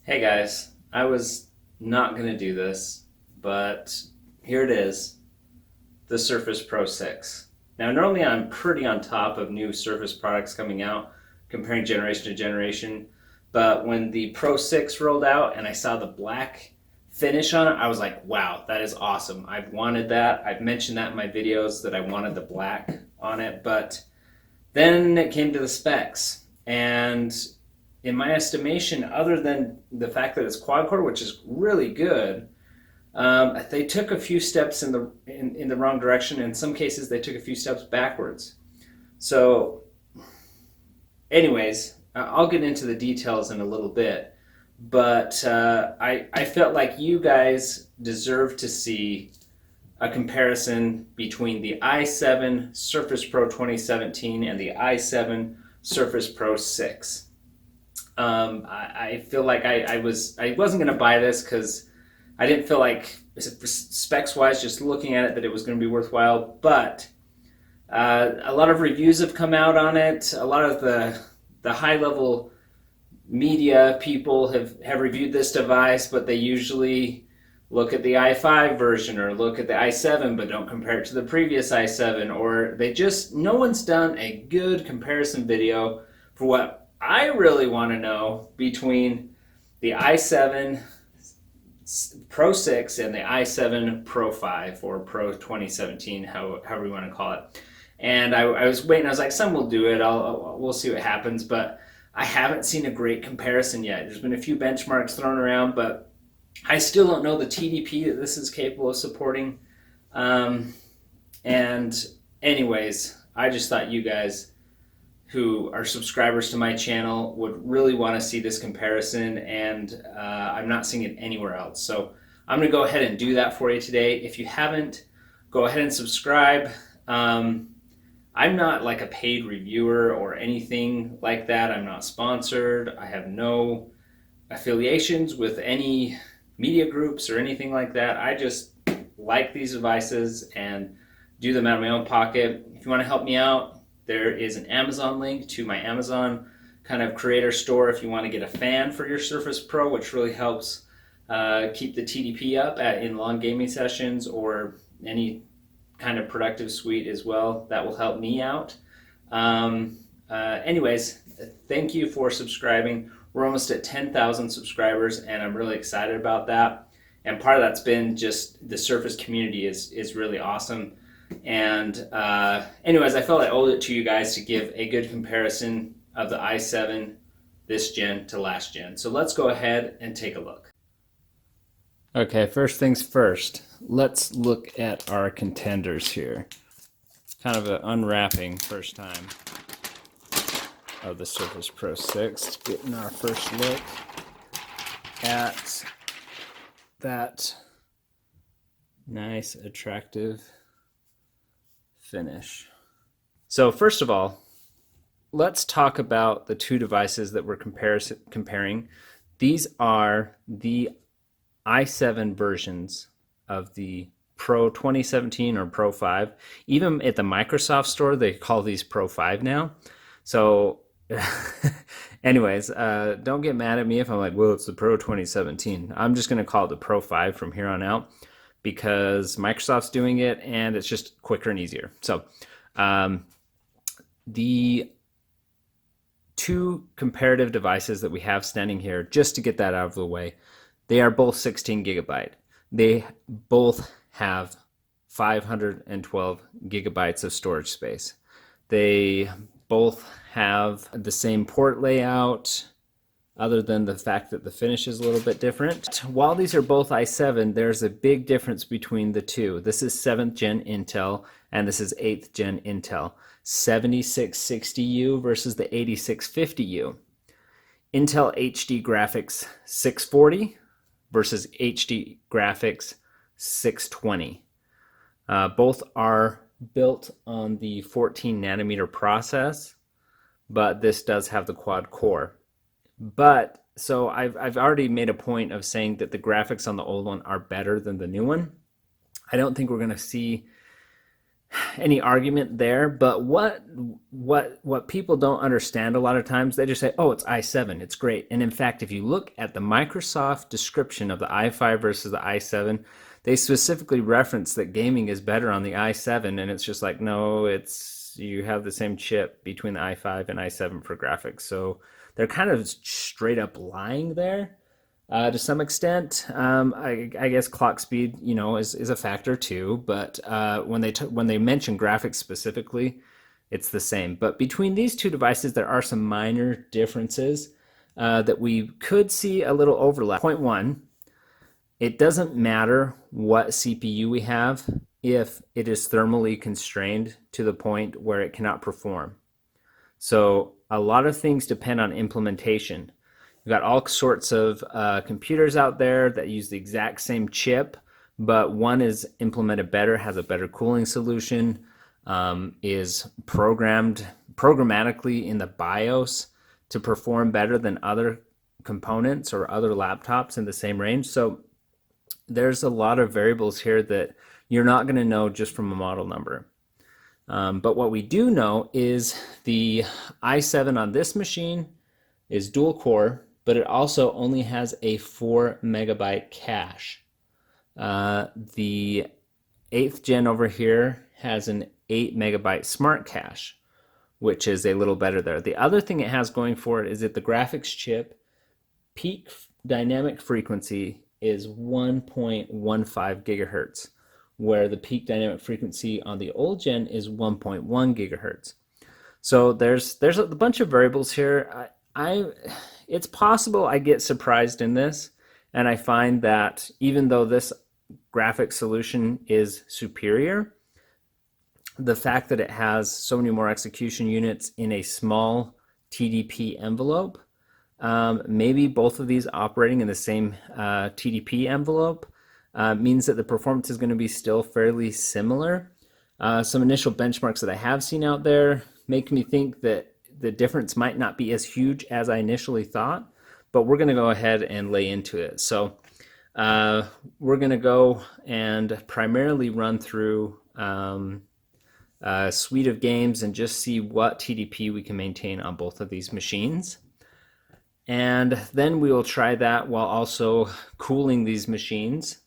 Hey guys, I was not going to do this, but here it is, the Surface Pro 6. Now, normally I'm pretty on top of new Surface products coming out, comparing generation to generation, but when the Pro 6 rolled out and I saw the black finish on it, I was like, wow, that is awesome. I've wanted that. I've mentioned that in my videos that I wanted the black on it, but then it came to the specs, and in my estimation, other than the fact that it's quad core, which is really good, they took a few steps in the wrong direction. In some cases, they took a few steps backwards. So, anyways, I'll get into the details in a little bit, but I felt like you guys deserve to see a comparison between the i7 Surface Pro 2017 and the i7 Surface Pro 6. I feel like I wasn't going to buy this because I didn't feel like specs wise, just looking at it, that it was going to be worthwhile. But a lot of reviews have come out on it. A lot of the high level media people have reviewed this device, but they usually look at the i5 version or look at the i7 but don't compare it to the previous i7, or no one's done a good comparison video for what I really want to know between the i7 Pro 6 and the i7 Pro 5 or Pro 2017, however you want to call it. And I was waiting. I was like, some will do it. We'll see what happens. But I haven't seen a great comparison yet. There's been a few benchmarks thrown around, but I still don't know the TDP that this is capable of supporting. And anyways, I just thought you guys who are subscribers to my channel would really want to see this comparison, and I'm not seeing it anywhere else. So I'm going to go ahead and do that for you today. If you haven't, go ahead and subscribe. I'm not like a paid reviewer or anything like that. I'm not sponsored. I have no affiliations with any media groups or anything like that. I just like these devices and do them out of my own pocket. If you want to help me out, there is an Amazon link to my Amazon kind of creator store if you want to get a fan for your Surface Pro, which really helps keep the TDP up in long gaming sessions or any kind of productive suite as well. That will help me out. Anyways, thank you for subscribing. We're almost at 10,000 subscribers, and I'm really excited about that. And part of that's been just the Surface community is really awesome. And anyways, I felt I owed it to you guys to give a good comparison of the i7 this gen to last gen. So let's go ahead and take a look. Okay, first things first, let's look at our contenders here. Kind of an unwrapping first time of the Surface Pro 6. Getting our first look at that nice, attractive finish. So first of all, let's talk about the two devices that we're comparing. These are the i7 versions of the Pro 2017 or Pro 5. Even at the Microsoft store, they call these Pro 5 now. So anyways, don't get mad at me if I'm like, well, it's the Pro 2017. I'm just going to call it the Pro 5 from here on out because Microsoft's doing it and it's just quicker and easier. So the two comparative devices that we have standing here, just to get that out of the way, they are both 16 gigabyte. They both have 512 gigabytes of storage space. They both have the same port layout, other than the fact that the finish is a little bit different. While these are both i7, there's a big difference between the two. This is 7th gen Intel, and this is 8th gen Intel. 7660U versus the 8650U. Intel HD Graphics 640 versus HD Graphics 620. Both are built on the 14 nanometer process, but this does have the quad core. But so I've already made a point of saying that the graphics on the old one are better than the new one. I don't think we're going to see any argument there. But what people don't understand a lot of times, they just say, "Oh, it's i7, it's great." And in fact, if you look at the Microsoft description of the i5 versus the i7, they specifically reference that gaming is better on the i7, and it's just like, no, it's you have the same chip between the i5 and i7 for graphics. So they're kind of straight up lying there. To some extent, I guess clock speed, is a factor too. But when they mention graphics specifically, it's the same. But between these two devices, there are some minor differences that we could see a little overlap. Point one: it doesn't matter what CPU we have if it is thermally constrained to the point where it cannot perform. So a lot of things depend on implementation. We've got all sorts of computers out there that use the exact same chip, but one is implemented better, has a better cooling solution, is programmatically in the BIOS to perform better than other components or other laptops in the same range. So there's a lot of variables here that you're not going to know just from a model number. But what we do know is the i7 on this machine is dual core, but it also only has a 4 megabyte cache. The 8th gen over here has an 8 megabyte smart cache, which is a little better there. The other thing it has going for it is that the graphics chip peak dynamic frequency is 1.15 gigahertz, where the peak dynamic frequency on the old gen is 1.1 gigahertz. So there's a bunch of variables here. It's possible I get surprised in this, and I find that even though this graphic solution is superior, the fact that it has so many more execution units in a small TDP envelope, maybe both of these operating in the same TDP envelope, means that the performance is going to be still fairly similar. Some initial benchmarks that I have seen out there make me think that the difference might not be as huge as I initially thought, but we're going to go ahead and lay into it. So we're going to go and primarily run through a suite of games and just see what TDP we can maintain on both of these machines. And then we will try that while also cooling these machines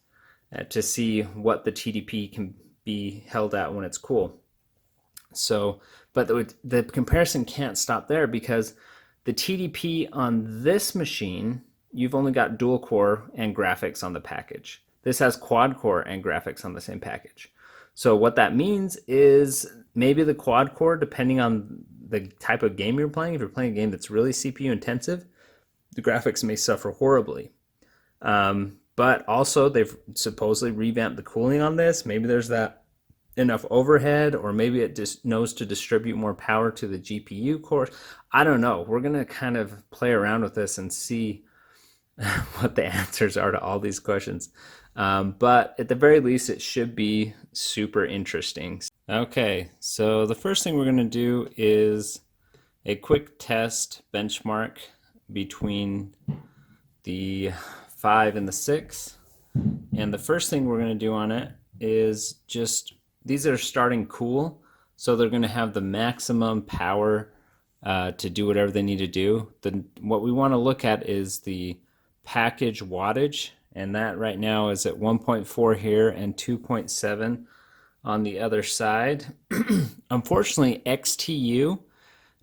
to see what the TDP can be held at when it's cool. So, but the comparison can't stop there, because the TDP on this machine, you've only got dual core and graphics on the package. This has quad core and graphics on the same package. So what that means is maybe the quad core, depending on the type of game you're playing, if you're playing a game that's really CPU intensive, the graphics may suffer horribly. But also they've supposedly revamped the cooling on this. Maybe there's that enough overhead, or maybe it just knows to distribute more power to the GPU cores. I don't know. We're going to kind of play around with this and see what the answers are to all these questions. But at the very least, it should be super interesting. Okay, so the first thing we're going to do is a quick test benchmark between the 5 and the 6. And the first thing we're going to do on it is just, these are starting cool, so they're going to have the maximum power to do whatever they need to do. What we want to look at is the package wattage, and that right now is at 1.4 here and 2.7 on the other side. Unfortunately, XTU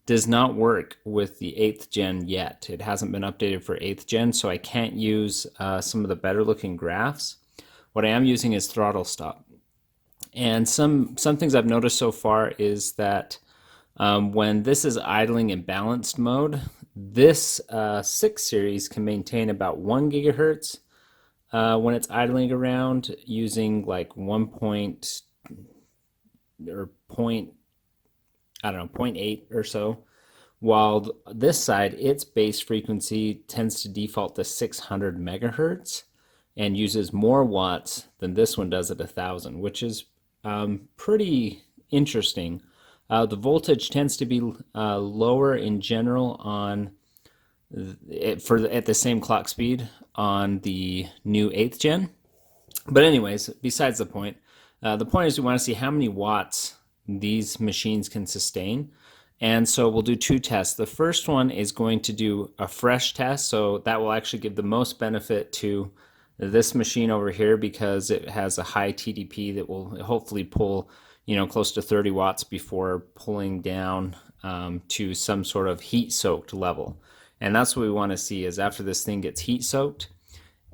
does not work with the 8th gen yet. It hasn't been updated for 8th gen, so I can't use some of the better looking graphs. What I am using is throttle stop. And some things I've noticed so far is that when this is idling in balanced mode, this 6 series can maintain about 1 gigahertz when it's idling around using like 0.8 or so, while this side, its base frequency tends to default to 600 megahertz and uses more watts than this one does at 1,000, which is pretty interesting. The voltage tends to be lower in general on at the same clock speed on the new 8th gen. But anyways, besides the point is we want to see how many watts these machines can sustain. And so we'll do two tests. The first one is going to do a fresh test. So that will actually give the most benefit to this machine over here because it has a high TDP that will hopefully pull, close to 30 watts before pulling down to some sort of heat soaked level. And that's what we want to see is after this thing gets heat soaked,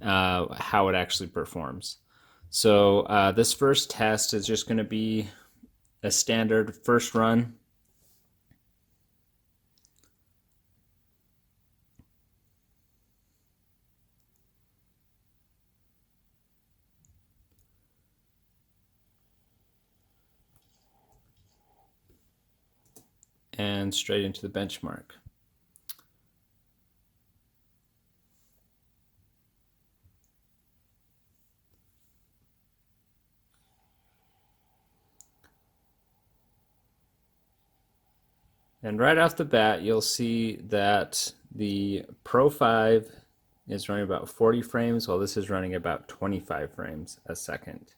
how it actually performs. So this first test is just going to be a standard first run. And straight into the benchmark. And right off the bat, you'll see that the Pro 5 is running about 40 frames, while this is running about 25 frames a second.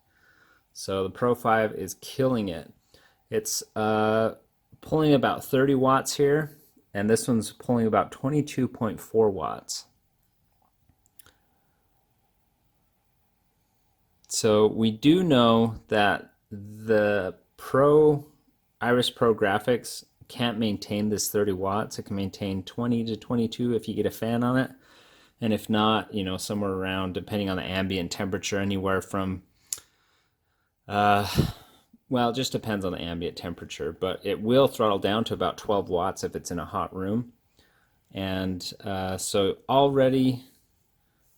So the Pro 5 is killing it. It's pulling about 30 watts here, and this one's pulling about 22.4 watts. So we do know that the Iris Pro graphics can't maintain this 30 watts. It can maintain 20 to 22 if you get a fan on it. And if not, somewhere around, depending on the ambient temperature, anywhere from, it just depends on the ambient temperature, but it will throttle down to about 12 watts if it's in a hot room. And so already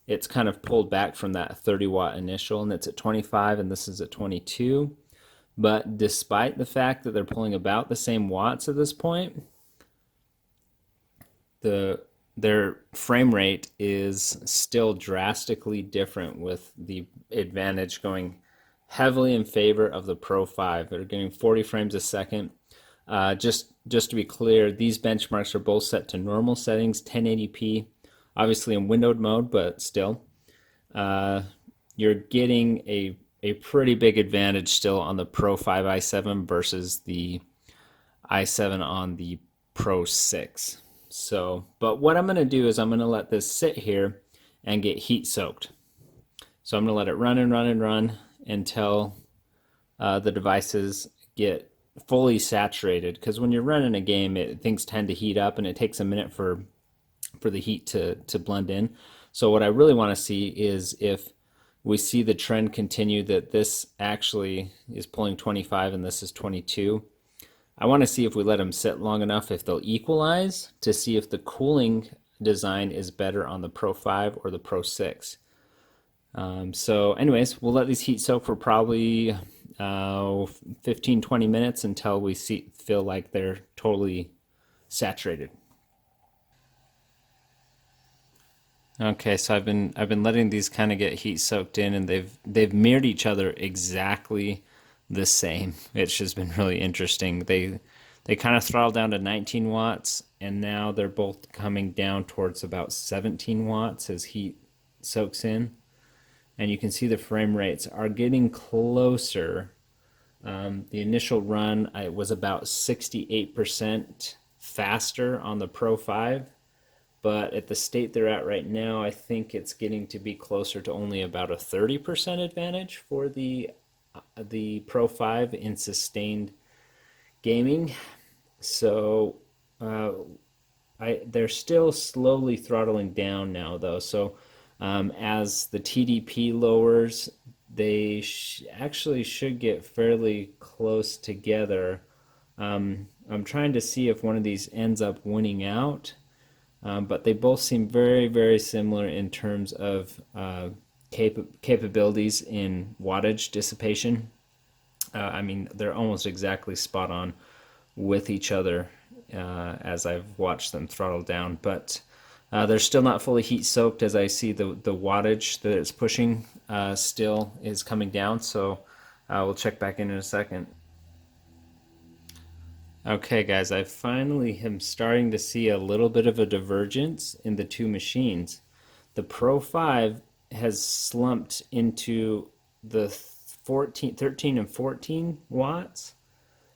it's kind of pulled back from that 30 watt initial, and it's at 25 and this is at 22. But despite the fact that they're pulling about the same watts at this point, their frame rate is still drastically different, with the advantage going heavily in favor of the Pro 5. They're getting 40 frames a second. Just to be clear, these benchmarks are both set to normal settings, 1080p, obviously in windowed mode, but still. You're getting a pretty big advantage still on the Pro 5 i7 versus the i7 on the Pro 6. So, but what I'm going to do is I'm going to let this sit here and get heat soaked. So I'm going to let it run and run and run until the devices get fully saturated. Because when you're running a game, things tend to heat up and it takes a minute for the heat to blend in. So what I really want to see is if we see the trend continue that this actually is pulling 25 and this is 22. I want to see if we let them sit long enough, if they'll equalize, to see if the cooling design is better on the Pro 5 or the Pro 6. So anyways, we'll let these heat soak for probably 15-20 minutes until we feel like they're totally saturated. Okay, so I've been letting these kind of get heat soaked in, and they've mirrored each other exactly the same. It's just been really interesting. They kind of throttled down to 19 watts, and now they're both coming down towards about 17 watts as heat soaks in. And you can see the frame rates are getting closer. The initial run was about 68% faster on the Pro 5. But at the state they're at right now, I think it's getting to be closer to only about a 30% advantage for the Pro 5 in sustained gaming. So they're still slowly throttling down now, though. So as the TDP lowers, they actually should get fairly close together. I'm trying to see if one of these ends up winning out. But they both seem very, very similar in terms of capabilities in wattage dissipation. I mean, they're almost exactly spot on with each other as I've watched them throttle down. But they're still not fully heat soaked, as I see the wattage that it's pushing still is coming down. So we'll check back in a second. Okay, guys, I finally am starting to see a little bit of a divergence in the two machines. The Pro 5 has slumped into the 13 and 14 watts,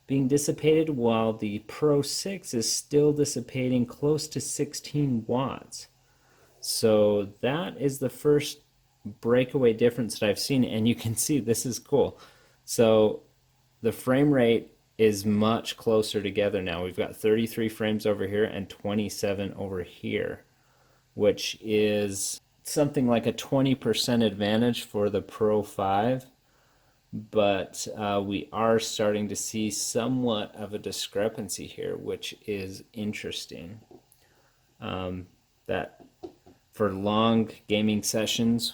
being dissipated, while the Pro 6 is still dissipating close to 16 watts. So that is the first breakaway difference that I've seen, and you can see this is cool. So the frame rate is much closer together now. We've got 33 frames over here and 27 over here, which is something like a 20% advantage for the Pro 5. But we are starting to see somewhat of a discrepancy here, which is interesting. That for long gaming sessions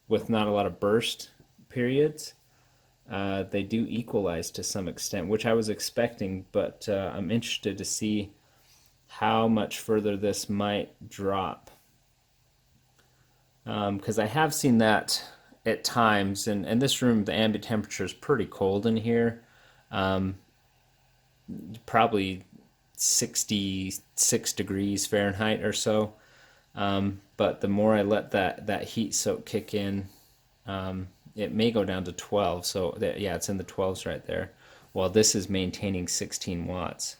with not a lot of burst periods, they do equalize to some extent, which I was expecting, but I'm interested to see how much further this might drop. Because I have seen that at times, and in this room the ambient temperature is pretty cold in here, probably 66 degrees Fahrenheit or so. But the more I let that heat soak kick in, it may go down to 12. So yeah, it's in the 12s right there, while this is maintaining 16 watts.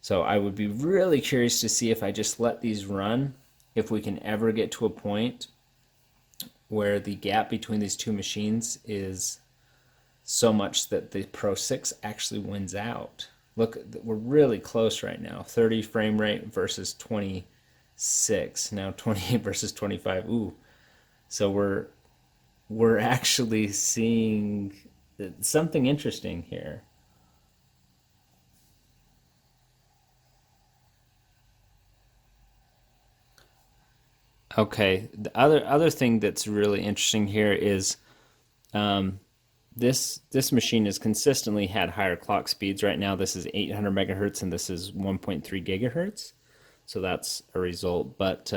So I would be really curious to see, if I just let these run, if we can ever get to a point where the gap between these two machines is so much that the Pro 6 actually wins out. Look, we're really close right now. 30 frame rate versus 26. Now 28 versus 25. Ooh. So we're actually seeing something interesting here. Okay, the other thing that's really interesting here is this machine has consistently had higher clock speeds. Right now, this is 800 megahertz and this is 1.3 gigahertz, so that's a result. But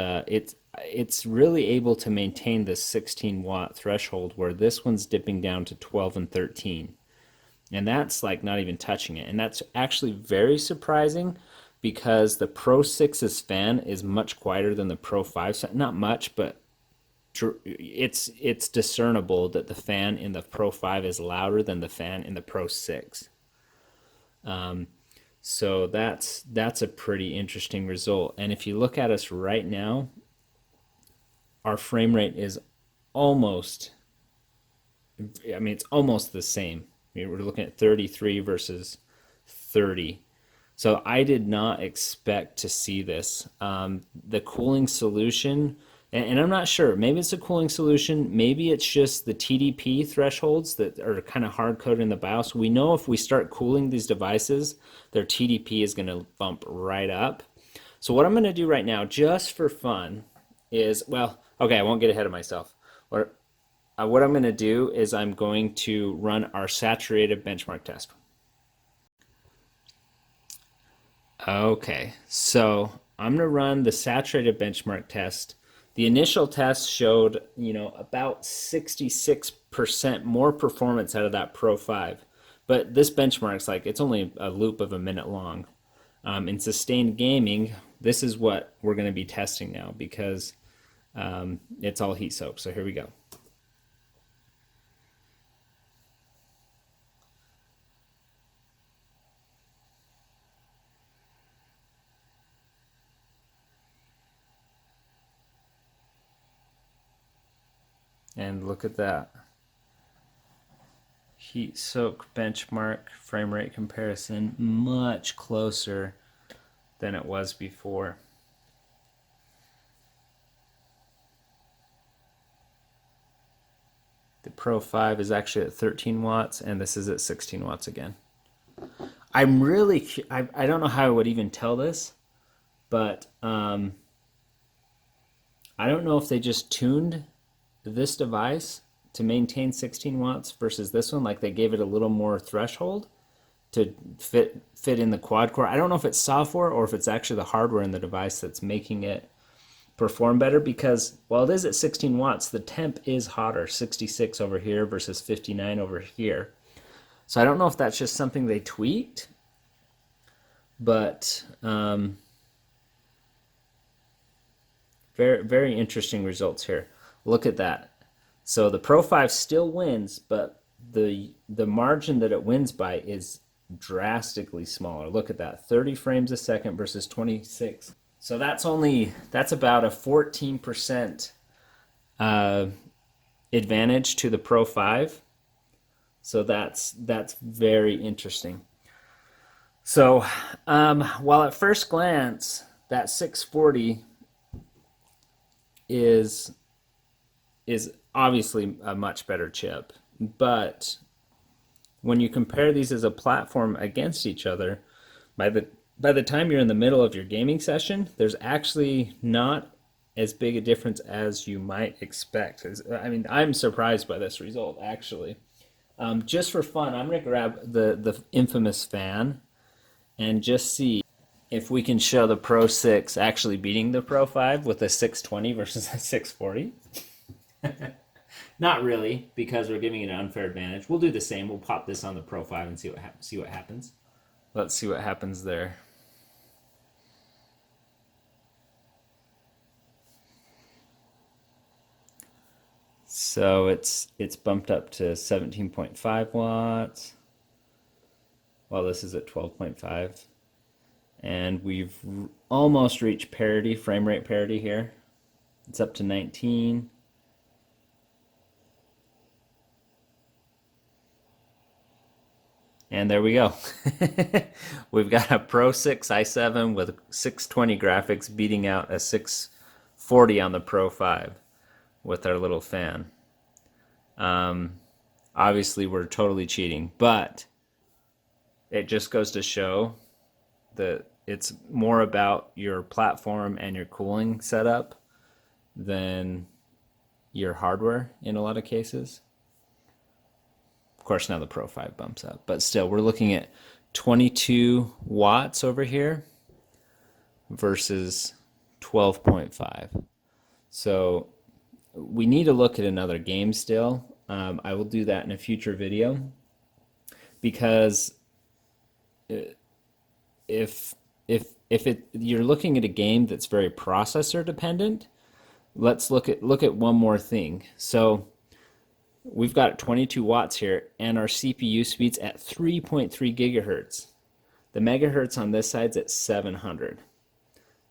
it's really able to maintain this 16 watt threshold, where this one's dipping down to 12 and 13, and that's like not even touching it. And that's actually very surprising, because the Pro 6's fan is much quieter than the Pro 5's. Not much, but it's discernible that the fan in the Pro 5 is louder than the fan in the Pro 6. So that's a pretty interesting result. And if you look at us right now, our frame rate is almost, I mean, it's almost the same. I mean, we're looking at 33 versus 30. So I did not expect to see this. The cooling solution, and I'm not sure, maybe it's a cooling solution, maybe it's just the TDP thresholds that are kind of hard coded in the BIOS. We know if we start cooling these devices, their TDP is going to bump right up. So what I'm going to do right now, just for fun, is, well, okay, I won't get ahead of myself. What I'm going to do is I'm going to run our saturated benchmark test. Okay, so I'm going to run the saturated benchmark test. The initial test showed, about 66% more performance out of that Pro 5. But this benchmark's like, it's only a loop of a minute long. In sustained gaming, this is what we're going to be testing now, because it's all heat soaked. So here we go. And look at that. Heat soak benchmark frame rate comparison, much closer than it was before. The Pro 5 is actually at 13 watts, and this is at 16 watts again. I don't know how I would even tell this, but I don't know if they just tuned this device to maintain 16 watts versus this one, like they gave it a little more threshold to fit in the quad core. I don't know if it's software or if it's actually the hardware in the device that's making it perform better, because while it is at 16 watts, the temp is hotter, 66 over here versus 59 over here. So I don't know if that's just something they tweaked, but very, very interesting results here. Look at that. So the Pro 5 still wins, but the margin that it wins by is drastically smaller. Look at that, 30 frames a second versus 26. So that's about a 14% advantage to the Pro 5. So that's very interesting. So while at first glance that 640 is obviously a much better chip, but when you compare these as a platform against each other, by the time you're in the middle of your gaming session, there's actually not as big a difference as you might expect. I mean, I'm surprised by this result, actually. Just for fun, I'm going to grab the infamous fan and just see if we can show the Pro 6 actually beating the Pro 5 with a 620 versus a 640. Not really, because we're giving it an unfair advantage. We'll do the same. We'll pop this on the Pro 5 and see what happens. Let's see what happens there. So it's bumped up to 17.5 watts, while this is at 12.5. And we've almost reached parity, frame rate parity here. It's up to 19. And there we go. We've got a Pro 6 i7 with 620 graphics beating out a 640 on the Pro 5 with our little fan. Obviously, we're totally cheating, but it just goes to show that it's more about your platform and your cooling setup than your hardware in a lot of cases. Of course, now the Pro 5 bumps up, but still, we're looking at 22 watts over here versus 12.5. So we need to look at another game still. I will do that in a future video, because if you're looking at a game that's very processor dependent, let's look at one more thing. So we've got 22 watts here, and our CPU speed's at 3.3 gigahertz. The megahertz on this side's at 700.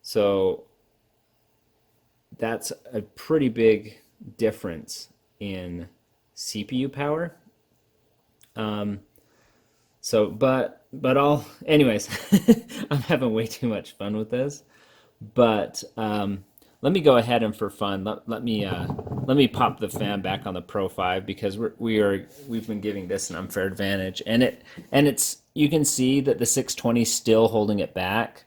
So that's a pretty big difference in CPU power. Anyways, I'm having way too much fun with this. But let me go ahead and for fun, let me pop the fan back on the Pro 5, because we've been giving this an unfair advantage, and it's you can see that the 620 is still holding it back.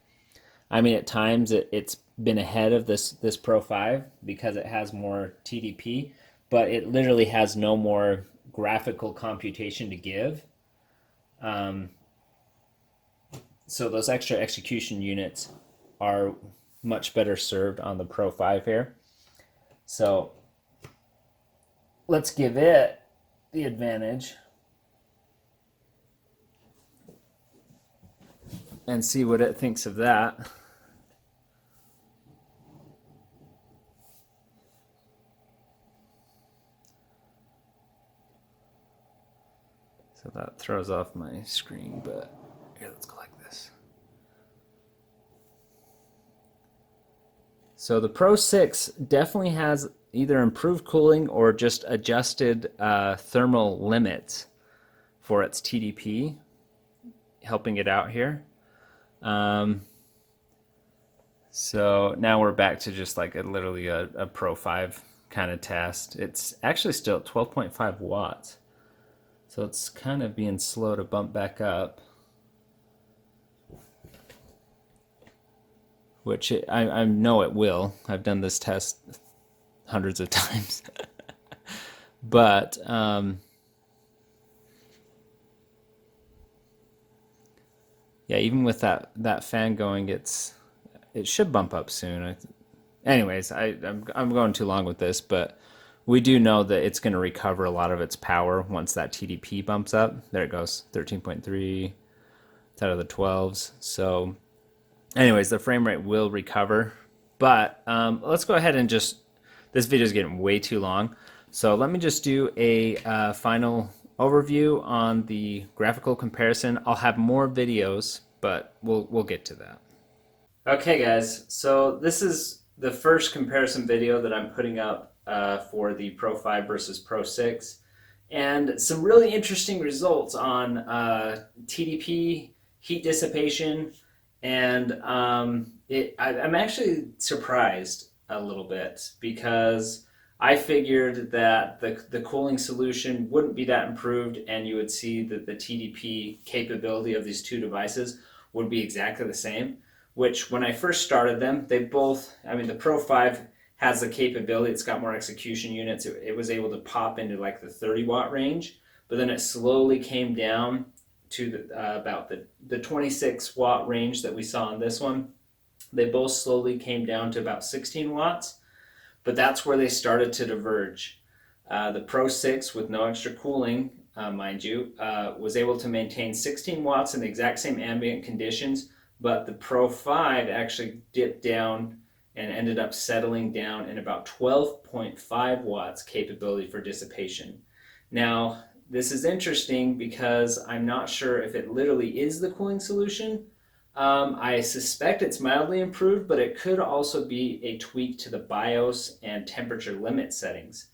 I mean, at times it's been ahead of this Pro 5 because it has more TDP, but it literally has no more graphical computation to give. So those extra execution units are much better served on the Pro 5 here. So let's give it the advantage and see what it thinks of that. So that throws off my screen, but here, let's go like this. So the Pro 6 definitely has either improved cooling or just adjusted thermal limits for its TDP, helping it out here. So now we're back to just like literally a Pro 5 kind of test. It's actually still at 12.5 watts. So it's kind of being slow to bump back up, which I know it will. I've done this test hundreds of times. But yeah, even with that fan going, it should bump up soon. Anyways, I'm going too long with this, but we do know that it's going to recover a lot of its power once that TDP bumps up. There it goes, 13.3. It's out of the 12s. So anyways, the frame rate will recover. But let's go ahead and this video is getting way too long. So let me just do a final overview on the graphical comparison. I'll have more videos, but we'll get to that. Okay, guys, so this is the first comparison video that I'm putting up for the Pro 5 versus Pro 6, and some really interesting results on TDP, heat dissipation, and I'm actually surprised a little bit because I figured that the cooling solution wouldn't be that improved, and you would see that the TDP capability of these two devices would be exactly the same. Which, when I first started them, they both, I mean, the Pro 5 has the capability, it's got more execution units, it was able to pop into like the 30-watt range, but then it slowly came down to about the 26-watt range that we saw on this one. They both slowly came down to about 16 watts, but that's where they started to diverge. The Pro 6, with no extra cooling, mind you, was able to maintain 16 watts in the exact same ambient conditions, but the Pro 5 actually dipped down and ended up settling down in about 12.5 watts capability for dissipation. Now, this is interesting because I'm not sure if it literally is the cooling solution. I suspect it's mildly improved, but it could also be a tweak to the BIOS and temperature limit settings,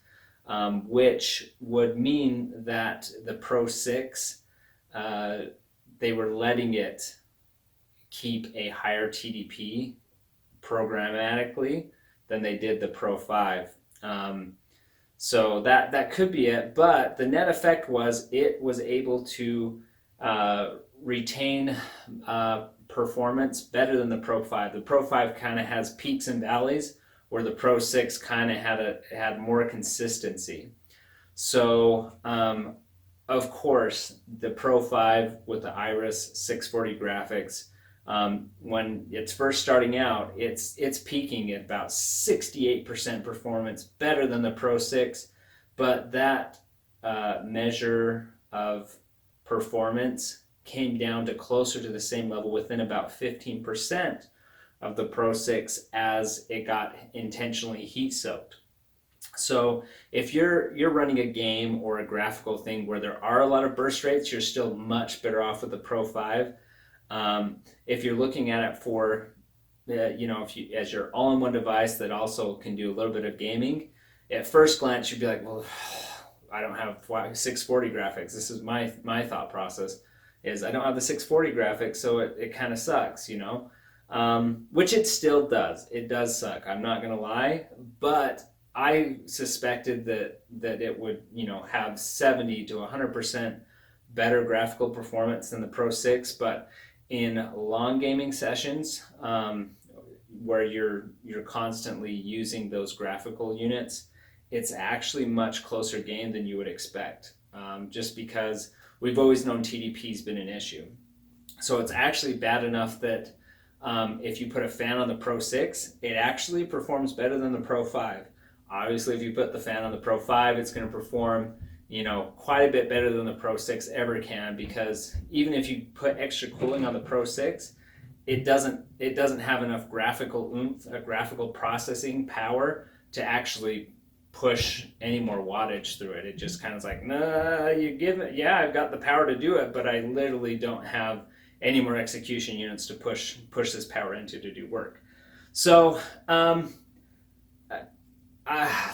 which would mean that the Pro 6, they were letting it keep a higher TDP programmatically than they did the Pro 5. So that could be it, but the net effect was it was able to retain performance better than the Pro 5. The Pro 5 kind of has peaks and valleys, where the Pro 6 kind of had more consistency. So of course, the Pro 5 with the Iris 640 graphics, when it's first starting out, it's peaking at about 68% performance, better than the Pro 6, but that measure of performance came down to closer to the same level within about 15% of the Pro 6 as it got intentionally heat soaked. So if you're running a game or a graphical thing where there are a lot of burst rates, you're still much better off with the Pro 5. If you're looking at it for, if you, as your all-in-one device that also can do a little bit of gaming, at first glance you'd be like, well, I don't have 640 graphics. This is my thought process, is I don't have the 640 graphics, so it kind of sucks, which it still does. It does suck. I'm not gonna lie, but I suspected that it would, have 70 to 100% better graphical performance than the Pro 6, but in long gaming sessions, where you're constantly using those graphical units, it's actually much closer game than you would expect, just because we've always known TDP's been an issue. So it's actually bad enough that if you put a fan on the Pro 6, it actually performs better than the Pro 5. Obviously, if you put the fan on the Pro 5, it's going to perform quite a bit better than the Pro 6 ever can, because even if you put extra cooling on the Pro 6, it doesn't have enough graphical oomph, graphical processing power to actually push any more wattage through it. It just kind of is like, nah, you give it, yeah, I've got the power to do it, but I literally don't have any more execution units to push this power into to do work. So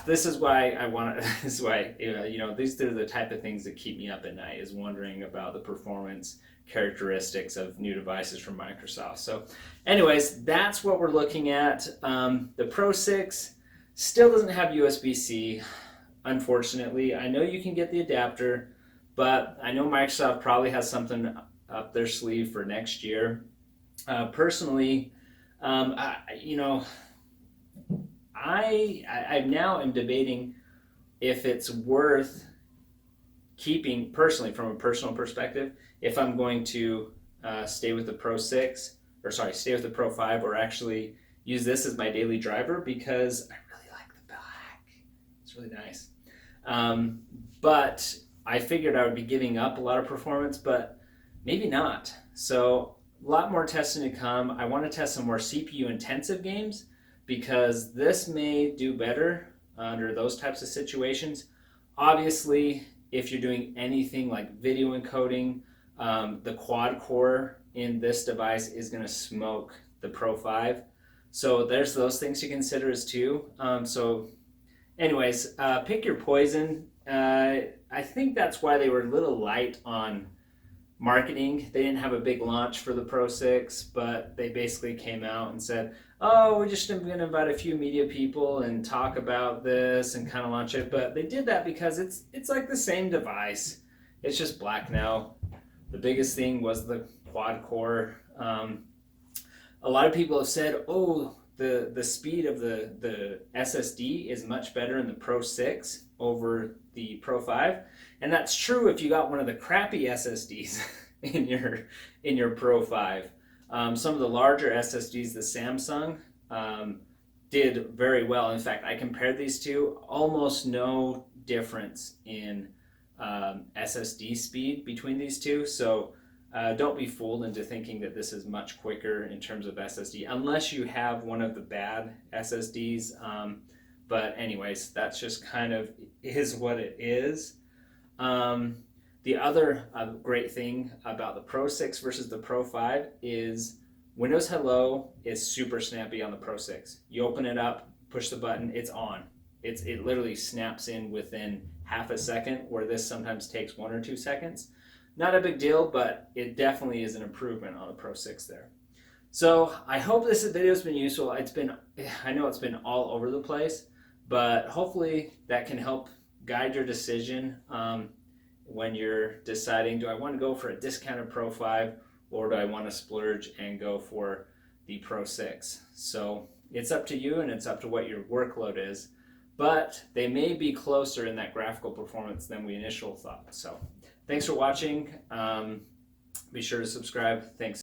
this is why I want to. This is why these are the type of things that keep me up at night, is wondering about the performance characteristics of new devices from Microsoft. So, anyways, that's what we're looking at. The Pro 6 still doesn't have USB-C, unfortunately. I know you can get the adapter, but I know Microsoft probably has something up their sleeve for next year. Personally, I now am debating if it's worth keeping, personally, from a personal perspective, if I'm going to stay with the Pro 6, stay with the Pro 5, or actually use this as my daily driver, because I really like the black. It's really nice. But I figured I would be giving up a lot of performance, but maybe not. So a lot more testing to come. I want to test some more CPU intensive games, because this may do better under those types of situations. Obviously, if you're doing anything like video encoding, the quad core in this device is going to smoke the Pro 5. So there's those things to consider as too. Anyways, pick your poison. I think that's why they were a little light on marketing. They didn't have a big launch for the Pro 6, but they basically came out and said, oh, we're just going to invite a few media people and talk about this and kind of launch it. But they did that because it's like the same device. It's just black now. The biggest thing was the quad core. A lot of people have said, oh, the speed of the SSD is much better in the Pro 6 over the Pro 5. And that's true if you got one of the crappy SSDs in your Pro 5. Some of the larger SSDs, the Samsung, did very well. In fact, I compared these two, almost no difference in SSD speed between these two. So don't be fooled into thinking that this is much quicker in terms of SSD, unless you have one of the bad SSDs. But anyways, that's just kind of is what it is. The other great thing about the Pro 6 versus the Pro 5 is Windows Hello is super snappy on the Pro 6. You open it up, push the button, it's on. It literally snaps in within half a second, where this sometimes takes 1 or 2 seconds. Not a big deal, but it definitely is an improvement on the Pro 6 there. So I hope this video has been useful. I know it's been all over the place, but hopefully that can help guide your decision when you're deciding, do I want to go for a discounted Pro 5 or do I want to splurge and go for the Pro 6? So it's up to you, and it's up to what your workload is, but they may be closer in that graphical performance than we initially thought. So thanks for watching. Be sure to subscribe. Thanks.